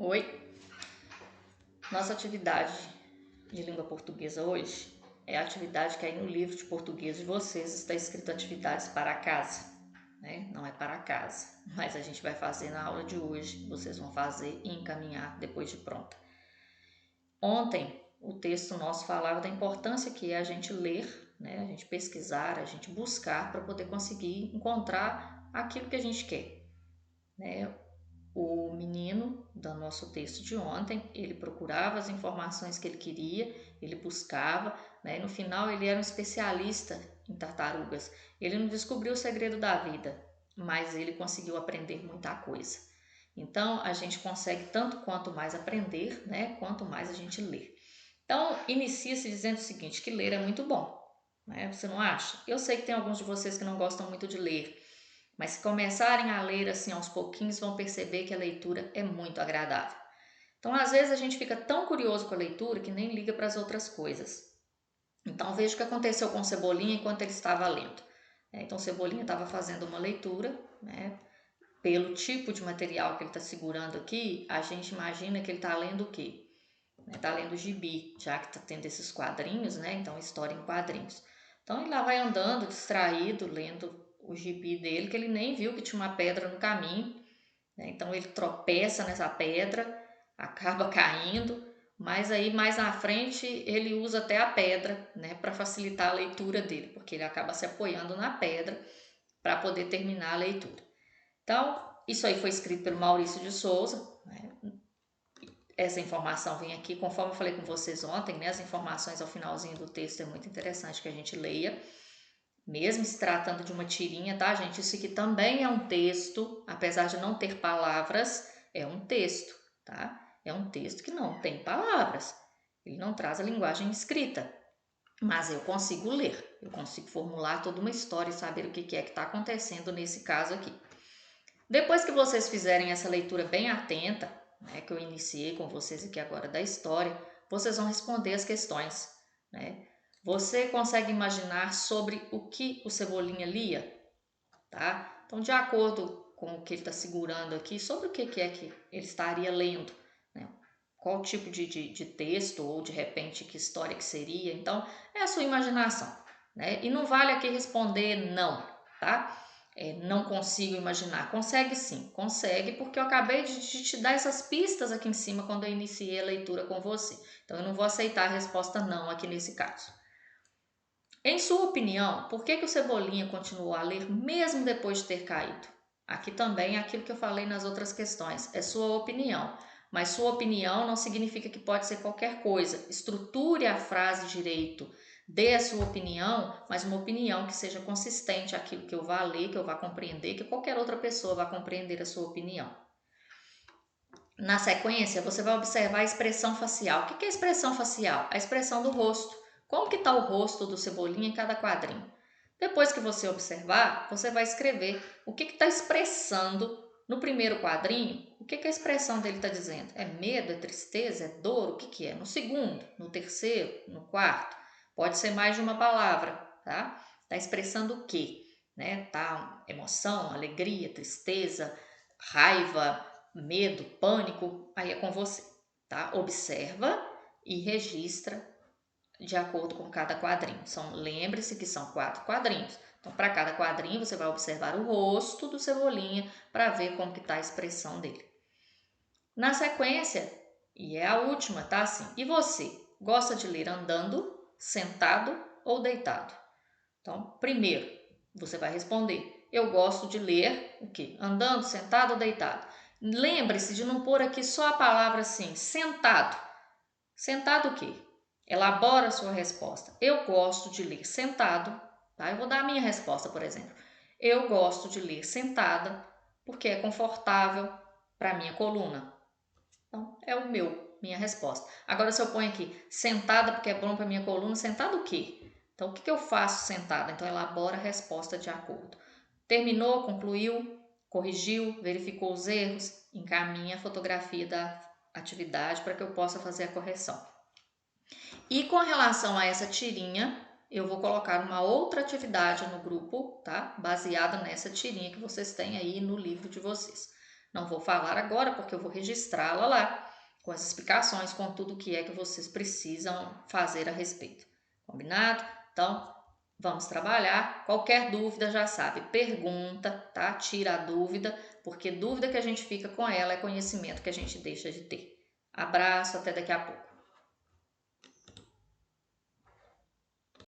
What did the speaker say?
Oi! Nossa atividade de língua portuguesa hoje é a atividade que aí no livro de português de vocês está escrito atividades para casa, né? Não é para casa, mas a gente vai fazer na aula de hoje, vocês vão fazer e encaminhar depois de pronta. Ontem o texto nosso falava da importância que é a gente ler, né? A gente pesquisar, a gente buscar para poder conseguir encontrar aquilo que a gente quer, né? O menino do nosso texto de ontem, ele procurava as informações que ele queria, ele buscava, né? E no final ele era um especialista em tartarugas. Ele não descobriu o segredo da vida, mas ele conseguiu aprender muita coisa. Então a gente consegue tanto quanto mais aprender, né? Quanto mais a gente lê. Então inicia-se dizendo o seguinte, que ler é muito bom, né? Você não acha? Eu sei que tem alguns de vocês que não gostam muito de ler, mas se começarem a ler assim aos pouquinhos, vão perceber que a leitura é muito agradável. Então, às vezes a gente fica tão curioso com a leitura que nem liga para as outras coisas. Então, veja o que aconteceu com o Cebolinha enquanto ele estava lendo. Então, o Cebolinha estava fazendo uma leitura, né? Pelo tipo de material que ele está segurando aqui, a gente imagina que ele está lendo o quê? Está lendo gibi, já que está tendo esses quadrinhos, né? Então, história em quadrinhos. Então, ele lá vai andando, distraído, lendo o gibi dele, que ele nem viu que tinha uma pedra no caminho, né? Então ele tropeça nessa pedra, acaba caindo, mas aí mais na frente ele usa até a pedra, né, para facilitar a leitura dele, porque ele acaba se apoiando na pedra para poder terminar a leitura. Então, isso aí foi escrito pelo Maurício de Souza, né? Essa informação vem aqui, conforme eu falei com vocês ontem, né? As informações ao finalzinho do texto é muito interessante que a gente leia. Mesmo se tratando de uma tirinha, tá, gente? Isso aqui também é um texto, apesar de não ter palavras, é um texto, tá? É um texto que não tem palavras. Ele não traz a linguagem escrita, mas eu consigo ler, eu consigo formular toda uma história e saber o que é que está acontecendo nesse caso aqui. Depois que vocês fizerem essa leitura bem atenta, né, que eu iniciei com vocês aqui agora da história, vocês vão responder as questões, né? Você consegue imaginar sobre o que o Cebolinha lia? Tá? Então, de acordo com o que ele está segurando aqui, sobre o que é que ele estaria lendo, né? Qual tipo de texto ou de repente que história que seria? Então, é a sua imaginação, né? E não vale aqui responder não, tá? Não consigo imaginar. Consegue sim, consegue, porque eu acabei de te dar essas pistas aqui em cima quando eu iniciei a leitura com você. Então, eu não vou aceitar a resposta não aqui nesse caso. Em sua opinião, por que o Cebolinha continuou a ler mesmo depois de ter caído? Aqui também é aquilo que eu falei nas outras questões, é sua opinião. Mas sua opinião não significa que pode ser qualquer coisa. Estruture a frase direito, dê a sua opinião, mas uma opinião que seja consistente àquilo que eu vá ler, que eu vá compreender, que qualquer outra pessoa vá compreender a sua opinião. Na sequência, você vai observar a expressão facial. O que é a expressão facial? A expressão do rosto. Como que está o rosto do Cebolinha em cada quadrinho? Depois que você observar, você vai escrever o que está expressando no primeiro quadrinho. O que a expressão dele está dizendo? É medo, é tristeza, é dor? O que é? No segundo, no terceiro, no quarto? Pode ser mais de uma palavra, tá? Está expressando o quê? Né? Tá emoção, alegria, tristeza, raiva, medo, pânico, aí é com você, tá? Observa e registra de acordo com cada quadrinho. Lembre-se que são 4 quadrinhos. Então, para cada quadrinho, você vai observar o rosto do Cebolinha para ver como que está a expressão dele. Na sequência, e é a última, tá assim, e você, gosta de ler andando, sentado ou deitado? Então, primeiro, você vai responder, eu gosto de ler o quê? Andando, sentado ou deitado? Lembre-se de não pôr aqui só a palavra assim, sentado. Sentado o quê? Elabora a sua resposta. Eu gosto de ler sentado, tá? Eu vou dar a minha resposta, por exemplo. Eu gosto de ler sentada porque é confortável para a minha coluna. Então, é minha resposta. Agora, se eu ponho aqui sentada porque é bom para a minha coluna, sentada o quê? Então, o que eu faço sentada? Então, elabora a resposta de acordo. Terminou, concluiu, corrigiu, verificou os erros, encaminha a fotografia da atividade para que eu possa fazer a correção. E com relação a essa tirinha, eu vou colocar uma outra atividade no grupo, tá? Baseada nessa tirinha que vocês têm aí no livro de vocês. Não vou falar agora porque eu vou registrá-la lá, com as explicações, com tudo o que é que vocês precisam fazer a respeito. Combinado? Então, vamos trabalhar. Qualquer dúvida já sabe, pergunta, tá? Tira a dúvida, porque dúvida que a gente fica com ela é conhecimento que a gente deixa de ter. Abraço, até daqui a pouco.